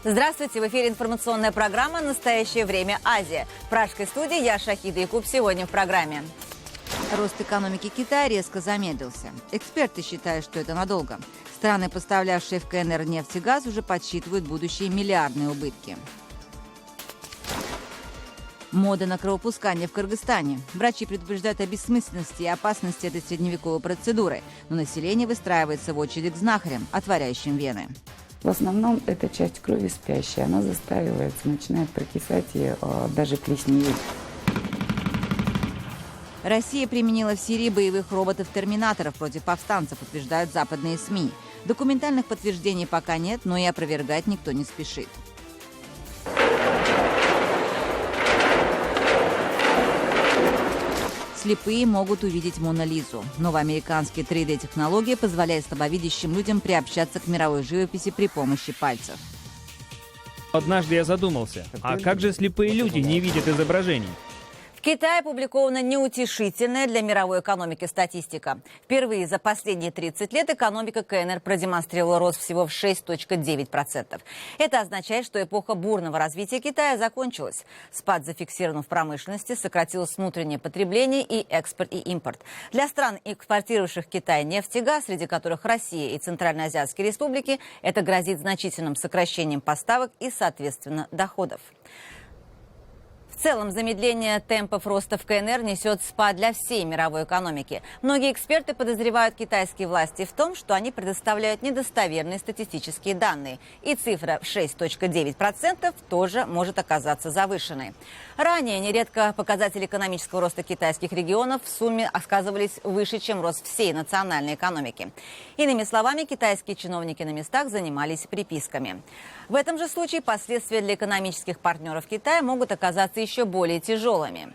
Здравствуйте! В эфире информационная программа «Настоящее время. Азия». В пражской студии я, Шахида Якуб. Сегодня в программе. Рост экономики Китая резко замедлился. Эксперты считают, что это надолго. Страны, поставлявшие в КНР нефть и газ, уже подсчитывают будущие миллиардные убытки. Мода на кровопускание в Кыргызстане. Врачи предупреждают о бессмысленности и опасности этой средневековой процедуры, но население выстраивается в очередь к знахарям, отворяющим вены. В основном эта часть крови спящая, она застаивается, начинает прокисать и даже плесневеть. Россия применила в Сирии боевых роботов-терминаторов против повстанцев, утверждают западные СМИ. Документальных подтверждений пока нет, но и опровергать никто не спешит. Слепые могут увидеть Мону Лизу. Новоамериканские 3D-технологии позволяют слабовидящим людям приобщаться к мировой живописи при помощи пальцев. Однажды я задумался, а как же слепые люди не видят изображений? В Китае опубликована неутешительная для мировой экономики статистика. Впервые за последние 30 лет экономика КНР продемонстрировала рост всего в 6,9%. Это означает, что эпоха бурного развития Китая закончилась. Спад зафиксирован в промышленности, сократилось внутреннее потребление и экспорт и импорт. Для стран, экспортирующих в Китай нефть и газ, среди которых Россия и Центральноазиатские республики, это грозит значительным сокращением поставок и, соответственно, доходов. В целом, замедление темпов роста в КНР несет спад для всей мировой экономики. Многие эксперты подозревают китайские власти в том, что они предоставляют недостоверные статистические данные. И цифра в 6,9% тоже может оказаться завышенной. Ранее нередко показатели экономического роста китайских регионов в сумме оказывались выше, чем рост всей национальной экономики. Иными словами, китайские чиновники на местах занимались приписками. В этом же случае последствия для экономических партнеров Китая могут оказаться еще более тяжелыми.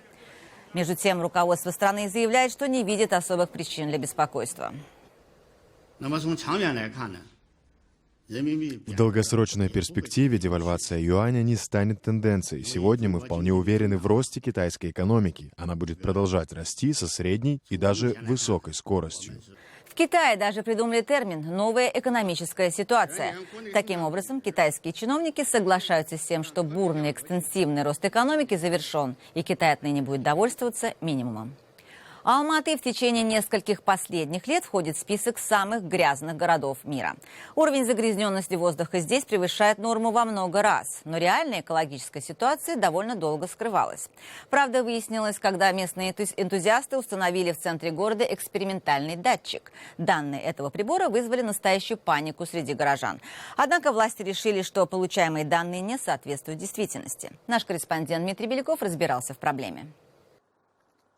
Между тем, руководство страны заявляет, что не видит особых причин для беспокойства. В долгосрочной перспективе девальвация юаня не станет тенденцией. Сегодня мы вполне уверены в росте китайской экономики. Она будет продолжать расти со средней и даже высокой скоростью. В Китае даже придумали термин «новая экономическая ситуация». Таким образом, китайские чиновники соглашаются с тем, что бурный экстенсивный рост экономики завершен, и Китай отныне будет довольствоваться минимумом. Алматы в течение нескольких последних лет входит в список самых грязных городов мира. Уровень загрязненности воздуха здесь превышает норму во много раз, но реальная экологическая ситуация довольно долго скрывалась. Правда выяснилось, когда местные энтузиасты установили в центре города экспериментальный датчик. Данные этого прибора вызвали настоящую панику среди горожан. Однако власти решили, что получаемые данные не соответствуют действительности. Наш корреспондент Дмитрий Беляков разбирался в проблеме.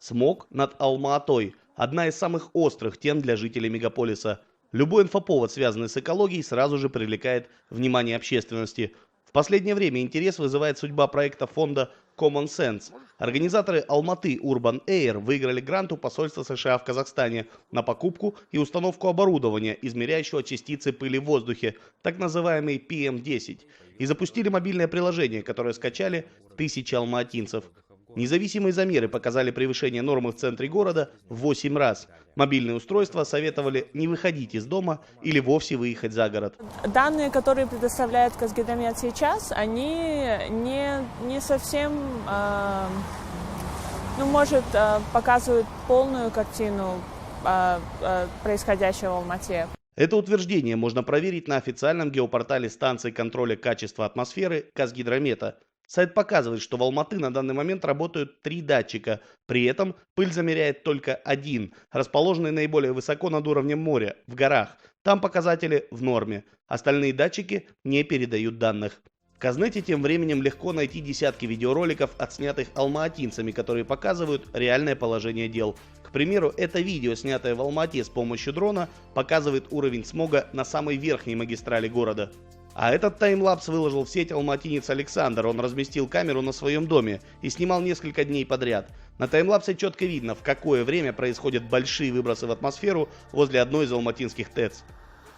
Смог над Алма-Атой – одна из самых острых тем для жителей мегаполиса. Любой инфоповод, связанный с экологией, сразу же привлекает внимание общественности. В последнее время интерес вызывает судьба проекта фонда Common Sense. Организаторы Алматы Urban Air выиграли грант у посольства США в Казахстане на покупку и установку оборудования, измеряющего частицы пыли в воздухе, так называемый PM10, и запустили мобильное приложение, которое скачали тысячи алматинцев. Независимые замеры показали превышение нормы в центре города в 8 раз. Мобильные устройства советовали не выходить из дома или вовсе выехать за город. Данные, которые предоставляет Казгидромет сейчас, они не совсем показывают полную картину происходящего в Алмате. Это утверждение можно проверить на официальном геопортале станции контроля качества атмосферы Казгидромета. Сайт показывает, что в Алматы на данный момент работают 3 датчика. При этом пыль замеряет только один, расположенный наиболее высоко над уровнем моря, в горах. Там показатели в норме. Остальные датчики не передают данных. В Казнете тем временем легко найти десятки видеороликов, отснятых алматинцами, которые показывают реальное положение дел. К примеру, это видео, снятое в Алмате с помощью дрона, показывает уровень смога на самой верхней магистрали города. А этот таймлапс выложил в сеть алматинец Александр. Он разместил камеру на своем доме и снимал несколько дней подряд. На таймлапсе четко видно, в какое время происходят большие выбросы в атмосферу возле одной из алматинских ТЭЦ.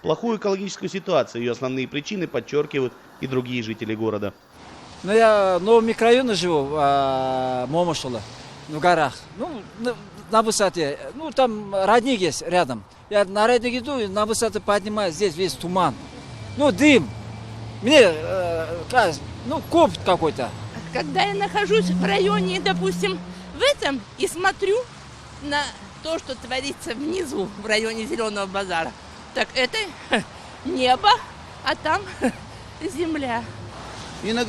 Плохую экологическую ситуацию и ее основные причины подчеркивают и другие жители города. Я в новом микрорайоне живу, Момошула, в горах. На высоте. Там родник есть рядом. Я на родник иду, на высоте поднимаюсь, здесь весь туман. Дым. Мне ну, куб какой-то. Когда я нахожусь в районе, допустим, в этом, и смотрю на то, что творится внизу, в районе Зеленого базара, так это небо, а там земля. И на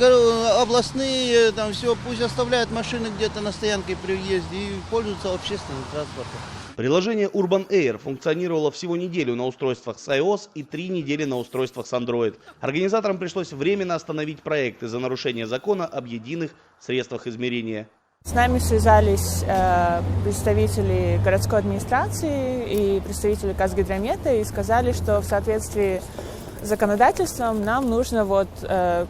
областные, там все, пусть оставляют машины где-то на стоянке при въезде и пользуются общественным транспортом. Приложение Urban Air функционировало всего неделю на устройствах с iOS и 3 недели на устройствах с Android. Организаторам пришлось временно остановить проект из-за нарушения закона об единых средствах измерения. С нами связались представители городской администрации и представители Казгидромета и сказали, что в соответствии с законодательством нам нужно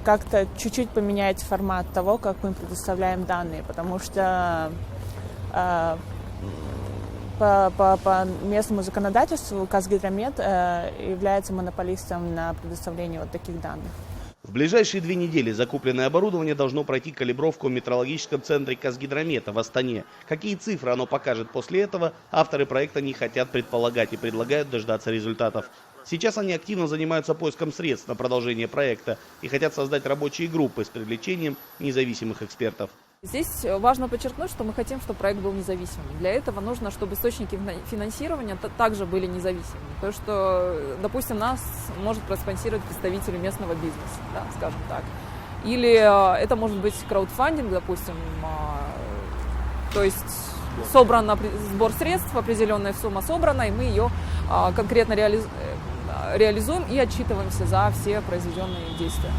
как-то чуть-чуть поменять формат того, как мы предоставляем данные, потому что по местному законодательству Казгидромет является монополистом на предоставление вот таких данных. В ближайшие 2 недели закупленное оборудование должно пройти калибровку в метрологическом центре Казгидромета в Астане. Какие цифры оно покажет после этого, авторы проекта не хотят предполагать и предлагают дождаться результатов. Сейчас они активно занимаются поиском средств на продолжение проекта и хотят создать рабочие группы с привлечением независимых экспертов. Здесь важно подчеркнуть, что мы хотим, чтобы проект был независимым. Для этого нужно, чтобы источники финансирования также были независимыми. То, что, допустим, нас может проспонсировать представители местного бизнеса, да, скажем так. Или это может быть краудфандинг, допустим, то есть собран сбор средств, определенная сумма собрана, и мы ее конкретно реализуем и отчитываемся за все произведенные действия.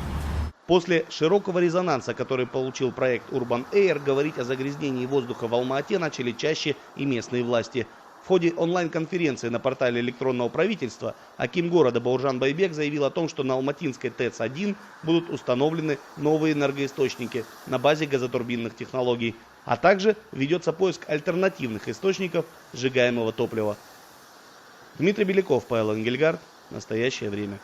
После широкого резонанса, который получил проект Urban Air, говорить о загрязнении воздуха в Алма-Ате начали чаще и местные власти. В ходе онлайн-конференции на портале электронного правительства аким города Бауржан Байбек заявил о том, что на Алматинской ТЭЦ-1 будут установлены новые энергоисточники на базе газотурбинных технологий, а также ведется поиск альтернативных источников сжигаемого топлива. Дмитрий Беляков, Павел Энгельгард. Настоящее время.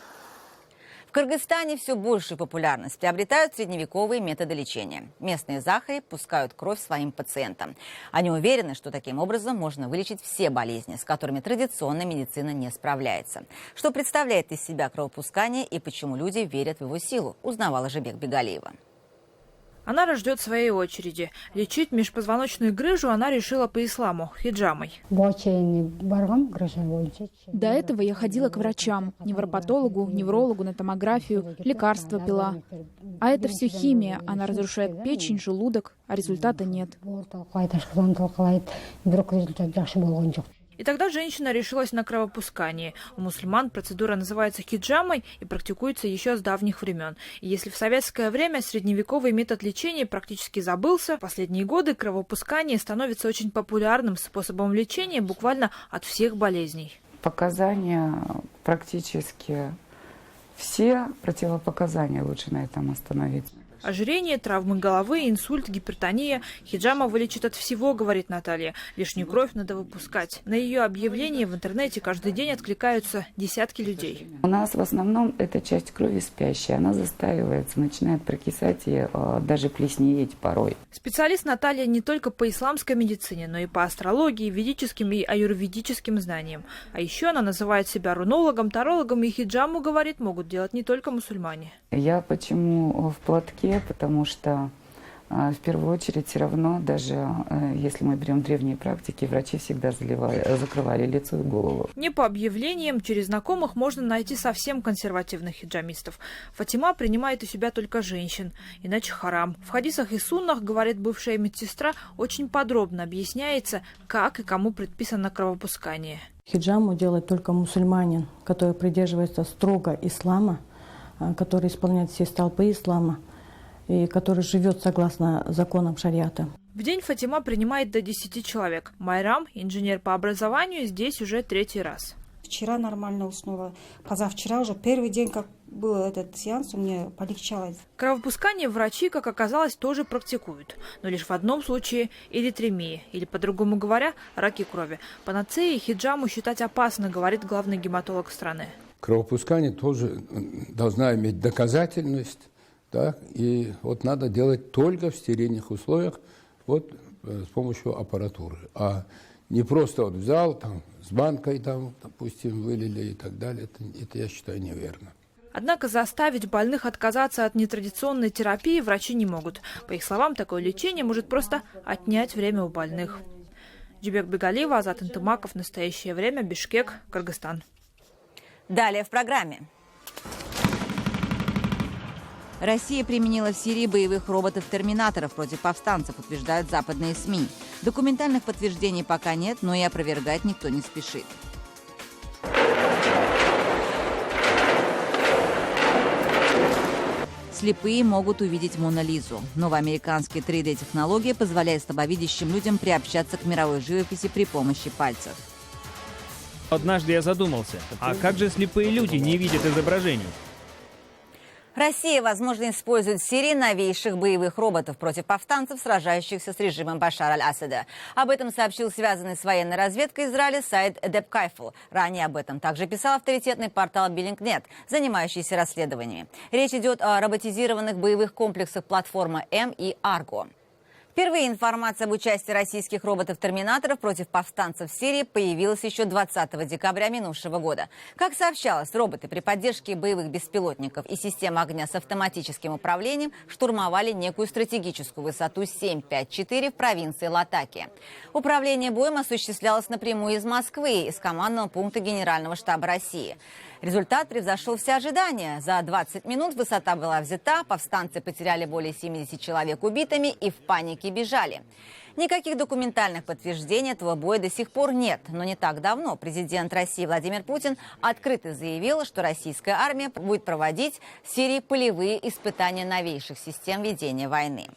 В Кыргызстане все большую популярность приобретают средневековые методы лечения. Местные знахари пускают кровь своим пациентам. Они уверены, что таким образом можно вылечить все болезни, с которыми традиционная медицина не справляется. Что представляет из себя кровопускание и почему люди верят в его силу, узнавала Жебек Бегалиева. Она рождет своей очереди. Лечить межпозвоночную грыжу она решила по исламу – хиджамой. До этого я ходила к врачам, невропатологу, неврологу, на томографию, лекарства пила. А это все химия, она разрушает печень, желудок, а результата нет. И тогда женщина решилась на кровопускание. У мусульман процедура называется хиджамой и практикуется еще с давних времен. И если в советское время средневековый метод лечения практически забылся, в последние годы кровопускание становится очень популярным способом лечения буквально от всех болезней. Показания практически все, противопоказания лучше на этом остановиться. Ожирение, травмы головы, инсульт, гипертония. Хиджама вылечит от всего, говорит Наталья. Лишнюю кровь надо выпускать. На ее объявления в интернете каждый день откликаются десятки людей. У нас в основном эта часть крови спящая. Она застаивается, начинает прокисать и даже плесневеть порой. Специалист Наталья не только по исламской медицине, но и по астрологии, ведическим и аюрведическим знаниям. А еще она называет себя рунологом, тарологом, и хиджаму, говорит, могут делать не только мусульмане. Я почему в платке? Потому что в первую очередь все равно, даже если мы берем древние практики, врачи всегда закрывали лицо и голову. Не по объявлениям, через знакомых можно найти совсем консервативных хиджамистов. Фатима принимает у себя только женщин, иначе харам. В хадисах и суннах, говорит бывшая медсестра, очень подробно объясняется, как и кому предписано кровопускание. Хиджаму делает только мусульманин, который придерживается строго ислама, который исполняет все столпы ислама и который живет согласно законам шариата. В день Фатима принимает до 10 человек. Майрам, инженер по образованию, здесь уже 3-й раз. Вчера нормально уснула. Позавчера уже первый день, как был этот сеанс, мне полегчало. Кровопускание врачи, как оказалось, тоже практикуют. Но лишь в одном случае – эритремия, или, по-другому говоря, раки крови. Панацеей хиджаму считать опасно, говорит главный гематолог страны. Кровопускание тоже должна иметь доказательность. Да, и вот надо делать только в стерильных условиях, вот с помощью аппаратуры. А не просто вот взял, там, с банкой, там, допустим, вылили и так далее. Это я считаю, неверно. Однако заставить больных отказаться от нетрадиционной терапии врачи не могут. По их словам, такое лечение может просто отнять время у больных. Джибек Бегалиева, Азат Интымаков. В настоящее время. Бишкек, Кыргызстан. Далее в программе. Россия применила в Сирии боевых роботов-терминаторов против повстанцев, утверждают западные СМИ. Документальных подтверждений пока нет, но и опровергать никто не спешит. Слепые могут увидеть Мону Лизу. Новая американская 3D-технология позволяет слабовидящим людям приобщаться к мировой живописи при помощи пальцев. Однажды я задумался, а как же слепые люди не видят изображений? Россия, возможно, использует в Сирии новейших боевых роботов против повстанцев, сражающихся с режимом Башара аль-Асада. Об этом сообщил связанный с военной разведкой Израиля сайт Дебкайфл. Ранее об этом также писал авторитетный портал Billingnet, занимающийся расследованиями. Речь идет о роботизированных боевых комплексах платформы М и Арго. Впервые информация об участии российских роботов-терминаторов против повстанцев в Сирии появилась еще 20 декабря минувшего года. Как сообщалось, роботы при поддержке боевых беспилотников и систем огня с автоматическим управлением штурмовали некую стратегическую высоту 754 в провинции Латакия. Управление боем осуществлялось напрямую из Москвы, из командного пункта Генерального штаба России. Результат превзошел все ожидания. За 20 минут высота была взята, повстанцы потеряли более 70 человек убитыми и в панике бежали. Никаких документальных подтверждений этого боя до сих пор нет. Но не так давно президент России Владимир Путин открыто заявил, что российская армия будет проводить в Сирии полевые испытания новейших систем ведения войны.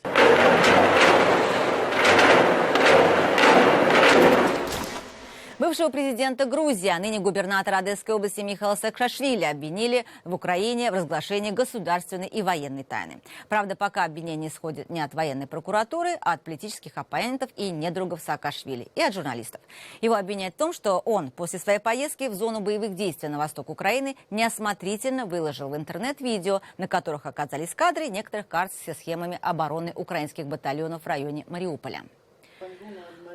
Бывшего президента Грузии, а ныне губернатора Одесской области Михаила Саакашвили обвинили в Украине в разглашении государственной и военной тайны. Правда, пока обвинения исходят не от военной прокуратуры, а от политических оппонентов и недругов Саакашвили, и от журналистов. Его обвиняют в том, что он после своей поездки в зону боевых действий на восток Украины неосмотрительно выложил в интернет видео, на которых оказались кадры некоторых карт со схемами обороны украинских батальонов в районе Мариуполя.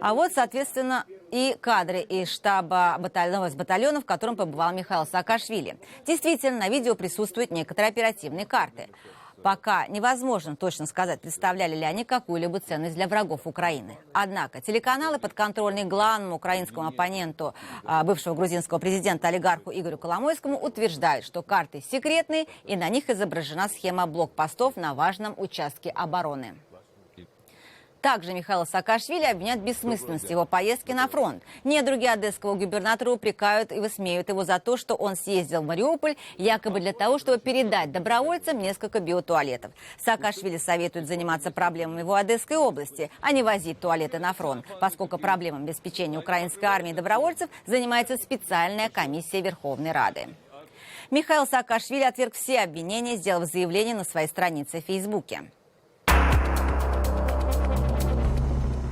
А вот, соответственно, и кадры из штаба одного из батальонов, в котором побывал Михаил Саакашвили. Действительно, на видео присутствуют некоторые оперативные карты. Пока невозможно точно сказать, представляли ли они какую-либо ценность для врагов Украины. Однако телеканалы, подконтрольные главному украинскому оппоненту бывшего грузинского президента олигарху Игорю Коломойскому, утверждают, что карты секретные и на них изображена схема блокпостов на важном участке обороны. Также Михаила Саакашвили обвиняют в бессмысленности его поездки на фронт. Недруги одесского губернатора упрекают и высмеивают его за то, что он съездил в Мариуполь якобы для того, чтобы передать добровольцам несколько биотуалетов. Саакашвили советуют заниматься проблемами в Одесской области, а не возить туалеты на фронт, поскольку проблемами обеспечения украинской армии добровольцев занимается специальная комиссия Верховной Рады. Михаил Саакашвили отверг все обвинения, сделав заявление на своей странице в Фейсбуке.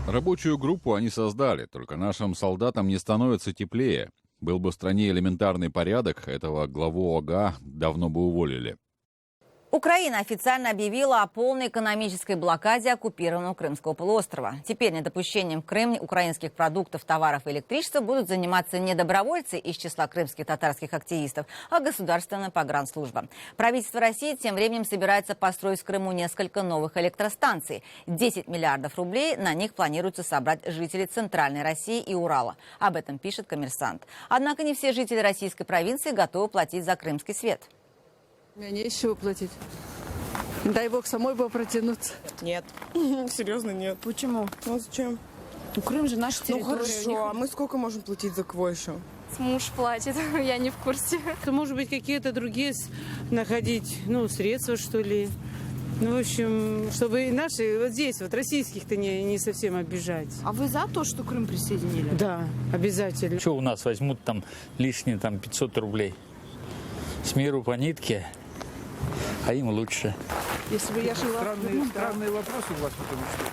Рабочую группу они создали, только нашим солдатам не становится теплее. Был бы в стране элементарный порядок, этого главу ОГА давно бы уволили. Украина официально объявила о полной экономической блокаде оккупированного Крымского полуострова. Теперь недопущением в Крым украинских продуктов, товаров и электричества будут заниматься не добровольцы из числа крымских татарских активистов, а государственная погранслужба. Правительство России тем временем собирается построить в Крыму несколько новых электростанций. 10 миллиардов рублей на них планируется собрать жители Центральной России и Урала. Об этом пишет «Коммерсант». Однако не все жители российской провинции готовы платить за крымский свет. У меня не из чего платить. Дай бог, самой бы протянуться. Нет. Серьезно, нет. Почему? Ну зачем? Ну, Крым же наша территория. Ну хорошо, а мы сколько можем платить за кого еще? Муж платит, я не в курсе. Может быть, какие-то другие находить, средства, что ли. В общем, чтобы наши, вот здесь, вот российских-то не совсем обижать. А вы за то, что Крым присоединили? Да, обязательно. Что у нас возьмут там лишние 500 рублей? С миру по нитке, а им лучше. Если бы я жила... Странные вопросы у вас, потому что...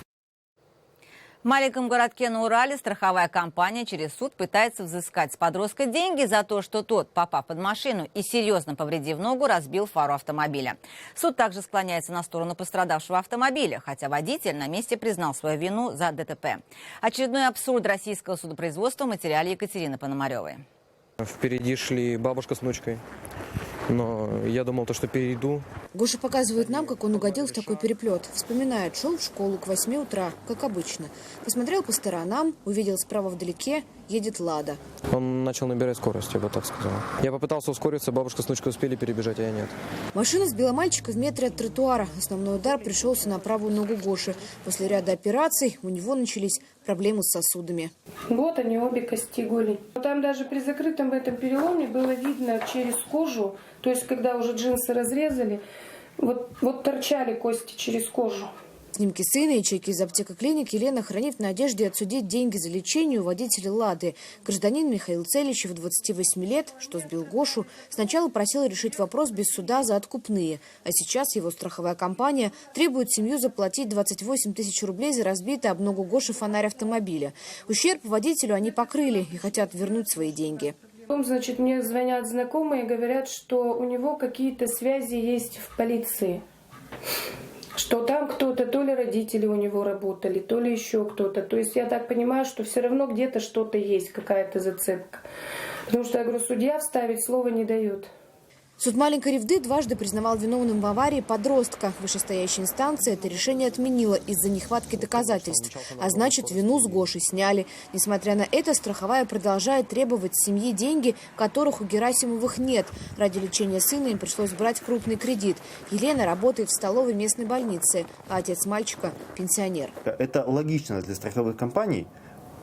В маленьком городке на Урале страховая компания через суд пытается взыскать с подростка деньги за то, что тот, попав под машину и серьезно повредив ногу, разбил фару автомобиля. Суд также склоняется на сторону пострадавшего автомобиля, хотя водитель на месте признал свою вину за ДТП. Очередной абсурд российского судопроизводства в материале Екатерины Пономаревой. Впереди шли бабушка с внучкой. но я думал, что перейду. Гоша показывает нам, как он угодил в такой переплет. Вспоминает, шел в школу к 8 утра, как обычно. Посмотрел по сторонам, увидел справа вдалеке, едет «Лада». Он начал набирать скорость, я бы так сказал. Я попытался ускориться, бабушка с внучкой успели перебежать, а я нет. Машина сбила мальчика в метре от тротуара. Основной удар пришелся на правую ногу Гоши. После ряда операций у него начались проблемы с сосудами. Вот они, обе кости голени. Там даже при закрытом этом переломе было видно через кожу, то есть когда уже джинсы разрезали, вот торчали кости через кожу. Снимки сына и чеки из аптека-клиники Елена хранит в надежде отсудить деньги за лечение у водителя «Лады». Гражданин Михаил Целищев, 28 лет, что сбил Гошу, сначала просил решить вопрос без суда за откупные. А сейчас его страховая компания требует семью заплатить 28 тысяч рублей за разбитый об ногу Гоши фонарь автомобиля. Ущерб водителю они покрыли и хотят вернуть свои деньги. Потом, значит, мне звонят знакомые и говорят, что у него какие-то связи есть в полиции. Что там кто-то, то ли родители у него работали, то ли еще кто-то. То есть я так понимаю, что все равно где-то что-то есть, какая-то зацепка. Потому что, я говорю, судья вставить слово не дает. Суд маленькой Ревды дважды признавал виновным в аварии подростка. Вышестоящая инстанция это решение отменила из-за нехватки доказательств. А значит, вину с Гоши сняли. Несмотря на это, страховая продолжает требовать с семьи деньги, которых у Герасимовых нет. Ради лечения сына им пришлось брать крупный кредит. Елена работает в столовой местной больницы, а отец мальчика – пенсионер. Это логично для страховых компаний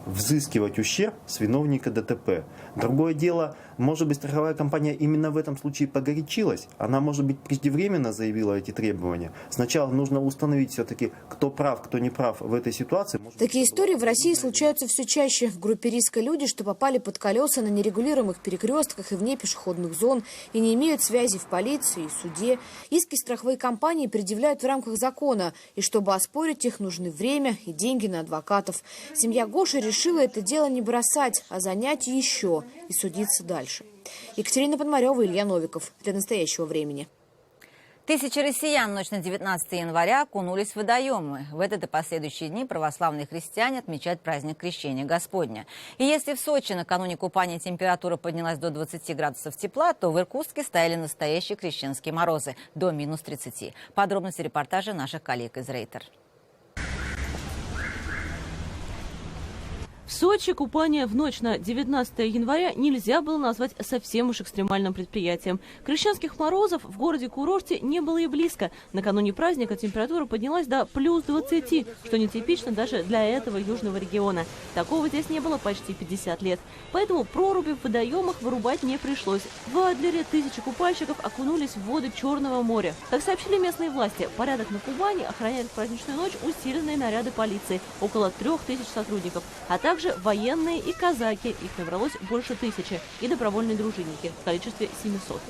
взыскивать ущерб с виновника ДТП. Другое дело, может быть, страховая компания именно в этом случае погорячилась. Она, может быть, преждевременно заявила эти требования. Сначала нужно установить все-таки, кто прав, кто не прав в этой ситуации. Такие истории в России случаются все чаще. В группе риска люди, что попали под колеса на нерегулируемых перекрестках и вне пешеходных зон, и не имеют связи в полиции и суде. Иски страховые компании предъявляют в рамках закона. И чтобы оспорить их, нужны время и деньги на адвокатов. Семья Гоши решила это дело не бросать, а занять еще и судиться дальше. Екатерина Подмарева, Илья Новиков. Для настоящего времени. Тысячи россиян ночь на 19 января окунулись в водоемы. В этот и последующие дни православные христиане отмечают праздник Крещения Господня. И если в Сочи накануне купания температура поднялась до 20 градусов тепла, то в Иркутске стояли настоящие крещенские морозы до минус 30. Подробности репортажа наших коллег из Рейтер. В Сочи купание в ночь на 19 января нельзя было назвать совсем уж экстремальным предприятием. Крещенских морозов в городе-курорте не было и близко. Накануне праздника температура поднялась до плюс 20, что нетипично даже для этого южного региона. Такого здесь не было почти 50 лет. Поэтому проруби в водоемах вырубать не пришлось. В Адлере тысячи купальщиков окунулись в воды Черного моря. Как сообщили местные власти, порядок на Кубани охраняют в праздничную ночь усиленные наряды полиции, около 3000 сотрудников, а также военные и казаки, их набралось больше 1000, и добровольные дружинники в количестве 700.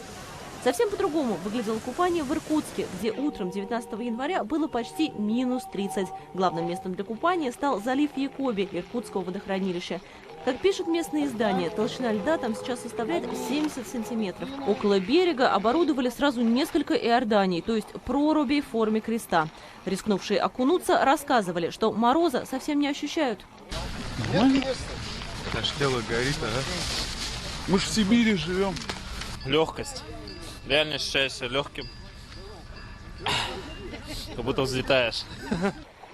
Совсем по-другому выглядело купание в Иркутске, где утром 19 января было почти минус 30. Главным местом для купания стал залив Якоби Иркутского водохранилища. Как пишут местные издания, толщина льда там сейчас составляет 70 сантиметров. Около берега оборудовали сразу несколько иорданий, то есть прорубей в форме креста. Рискнувшие окунуться рассказывали, что мороза совсем не ощущают. Нормально? Это ж тело горит, ага. Мы ж в Сибири живем. Легкость. Реально ощущаешься легким. Как будто взлетаешь.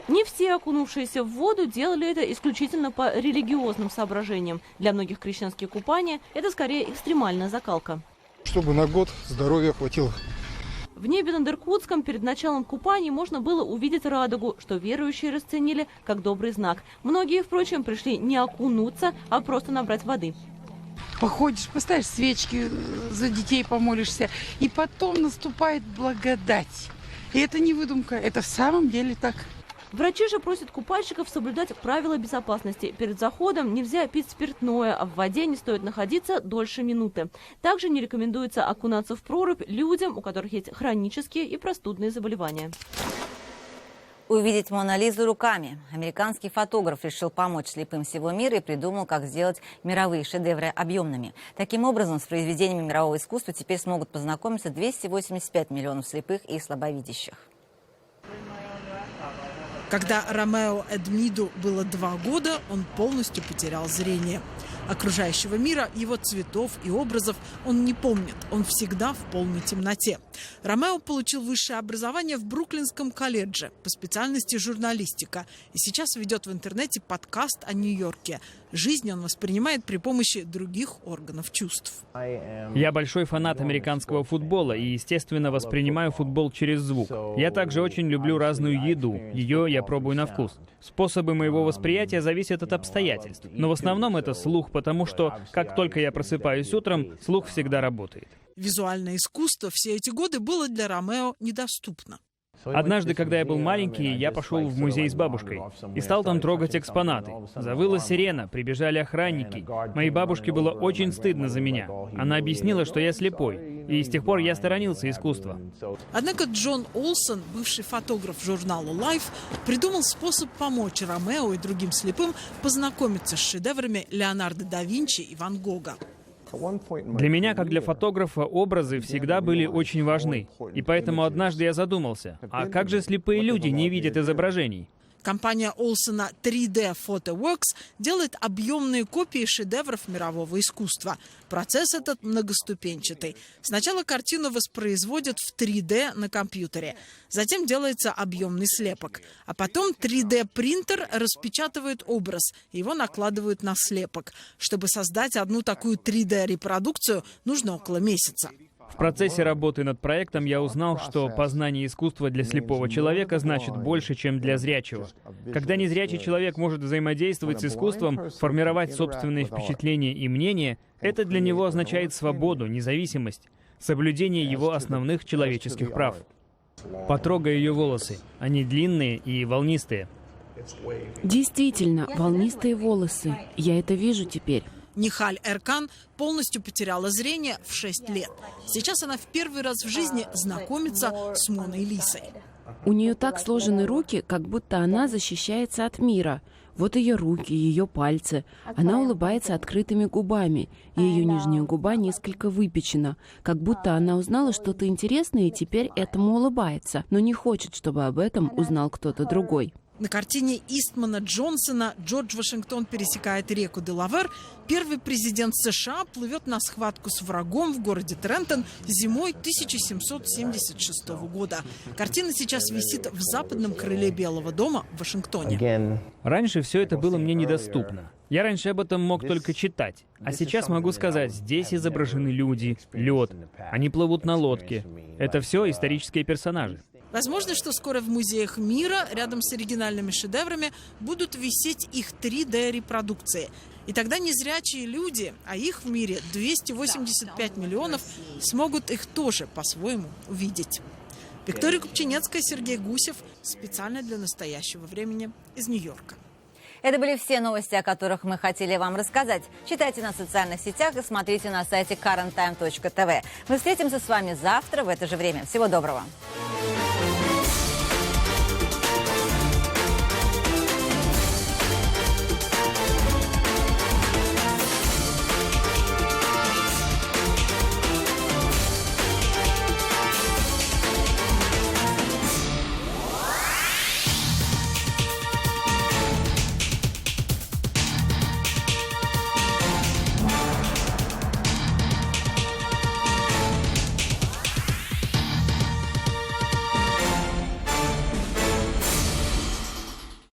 Не все окунувшиеся в воду делали это исключительно по религиозным соображениям. Для многих крещенские купания – это скорее экстремальная закалка. Чтобы на год здоровья хватило. В небе над Иркутском перед началом купаний можно было увидеть радугу, что верующие расценили как добрый знак. Многие, впрочем, пришли не окунуться, а просто набрать воды. Походишь, поставишь свечки, за детей помолишься, и потом наступает благодать. И это не выдумка, это в самом деле так. Врачи же просят купальщиков соблюдать правила безопасности. Перед заходом нельзя пить спиртное, а в воде не стоит находиться дольше минуты. Также не рекомендуется окунаться в прорубь людям, у которых есть хронические и простудные заболевания. Увидеть Мону Лизу руками. Американский фотограф решил помочь слепым всего мира и придумал, как сделать мировые шедевры объемными. Таким образом, с произведениями мирового искусства теперь смогут познакомиться 285 миллионов слепых и слабовидящих. Когда Ромео Эдмиду было 2 года, он полностью потерял зрение. Окружающего мира, его цветов и образов он не помнит. Он всегда в полной темноте. Ромео получил высшее образование в Бруклинском колледже по специальности журналистика. И сейчас ведет в интернете подкаст о Нью-Йорке. Жизнь он воспринимает при помощи других органов чувств. Я большой фанат американского футбола и, естественно, воспринимаю футбол через звук. Я также очень люблю разную еду. Ее я пробую на вкус. Способы моего восприятия зависят от обстоятельств. Но в основном это слух, потому что, как только я просыпаюсь утром, слух всегда работает. Визуальное искусство все эти годы было для Ромео недоступно. Однажды, когда я был маленький, я пошел в музей с бабушкой и стал там трогать экспонаты. Завыла сирена, прибежали охранники. Моей бабушке было очень стыдно за меня. Она объяснила, что я слепой, и с тех пор я сторонился искусства. Однако Джон Олсон, бывший фотограф журнала Life, придумал способ помочь Ромео и другим слепым познакомиться с шедеврами Леонардо да Винчи и Ван Гога. Для меня, как для фотографа, образы всегда были очень важны. И поэтому однажды я задумался, а как же слепые люди не видят изображений? Компания Олсона 3D PhotoWorks делает объемные копии шедевров мирового искусства. Процесс этот многоступенчатый. Сначала картину воспроизводят в 3D на компьютере. Затем делается объемный слепок. А потом 3D-принтер распечатывает образ. Его накладывают на слепок. Чтобы создать одну такую 3D-репродукцию, нужно около месяца. В процессе работы над проектом я узнал, что познание искусства для слепого человека значит больше, чем для зрячего. Когда незрячий человек может взаимодействовать с искусством, формировать собственные впечатления и мнения, это для него означает свободу, независимость, соблюдение его основных человеческих прав. Потрогай ее волосы. Они длинные и волнистые. Действительно, волнистые волосы. Я это вижу теперь. Нихаль Эркан полностью потеряла зрение в 6 лет. Сейчас она в первый раз в жизни знакомится с Моной Лисой. У нее так сложены руки, как будто она защищается от мира. Вот ее руки, ее пальцы. Она улыбается открытыми губами. Ее нижняя губа несколько выпечена, как будто она узнала что-то интересное и теперь этому улыбается, но не хочет, чтобы об этом узнал кто-то другой. На картине Истмана Джонсона «Джордж Вашингтон пересекает реку Делавэр» первый президент США плывет на схватку с врагом в городе Трентон зимой 1776 года. Картина сейчас висит в западном крыле Белого дома в Вашингтоне. Раньше все это было мне недоступно. Я раньше об этом мог только читать. А сейчас могу сказать, здесь изображены люди, лед. Они плывут на лодке. Это все исторические персонажи. Возможно, что скоро в музеях мира рядом с оригинальными шедеврами будут висеть их 3D-репродукции. И тогда незрячие люди, а их в мире 285 миллионов, смогут их тоже по-своему увидеть. Виктория Купчинецкая, Сергей Гусев. Специально для настоящего времени из Нью-Йорка. Это были все новости, о которых мы хотели вам рассказать. Читайте на социальных сетях и смотрите на сайте currenttime.tv. Мы встретимся с вами завтра в это же время. Всего доброго.